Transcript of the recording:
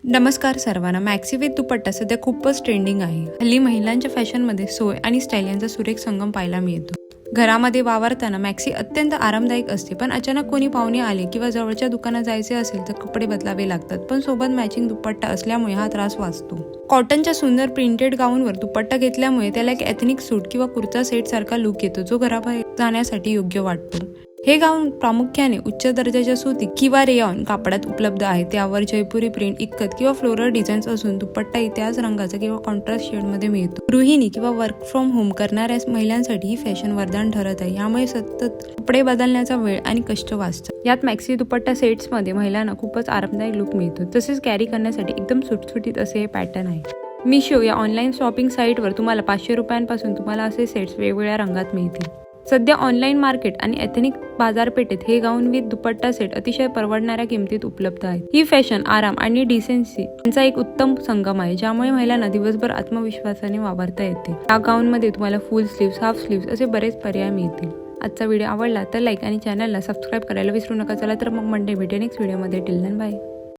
नमस्कार सर्वांना. Maxi with दुपट्टा सध्या खूपच ट्रेंडिंग आहे. हल्ली महिलांच्या फॅशनमध्ये सोय आणि स्टाईल यांचा सुरेख संगम पाहायला मिळतो. घरामध्ये वावरताना मॅक्सी अत्यंत आरामदायक असते, पण अचानक कोणी पाहुणे आले किंवा जवळच्या दुकानात जायचे असेल तर कपडे बदलावे लागतात. पण सोबत मॅचिंग दुपट्टा असल्यामुळे हा त्रास वाचतो. कॉटनच्या सुंदर प्रिंटेड गाऊनवर दुपट्टा घेतल्यामुळे त्याला एक एथनिक सूट किंवा कुर्ता सेट सारखा लुक येतो, जो घराबाहेर जाण्यासाठी योग्य वाटतो. हे गाऊन प्रामुख्याने उच्च दर्जाच्या सुती किंवा रेयॉन कापडात उपलब्ध आहे. त्यावर जयपुरी प्रिंट, इक्कत किंवा फ्लोरल डिझाईन्स असून दुपट्टाही त्याच रंगाचा किंवा कॉन्ट्रास्ट शेडमध्ये मिळतो. गृहिणी किंवा वर्क फ्रॉम होम करणाऱ्या महिलांसाठी ही फॅशन वरदान ठरत आहे. यामुळे सतत कपडे बदलण्याचा वेळ आणि कष्ट वाचतात. यात मॅक्सी दुपट्टा सेट्समध्ये महिलांना खूपच आरामदायक लुक मिळतो. तसेच कॅरी करण्यासाठी एकदम सुटसुटीत असे हे पॅटर्न आहे. मीशो या ऑनलाईन शॉपिंग साईटवर तुम्हाला 500 रुपयांपासून तुम्हाला असे सेट्स वेगवेगळ्या रंगात मिळतील. सध्या ऑनलाईन मार्केट आणि एथनिक बाजारपेठेत हे गाऊन विथ दुपट्टा सेट अतिशय परवडणाऱ्या किमतीत उपलब्ध आहेत. ही फॅशन, आराम आणि डिसेन्सी यांचा एक उत्तम संगम आहे, ज्यामुळे महिलांना दिवसभर आत्मविश्वासाने वावरता येते. या गाऊनमध्ये तुम्हाला फुल स्लीव्स, हाफ स्लीव्स असे बरेच पर्याय मिळतील. आजचा व्हिडिओ आवडला तर लाईक आणि चॅनलला सबस्क्राईब करायला विसरू नका. चला तर मग मंडे भेटू नेक्स्ट व्हिडिओमध्ये. Till then bye.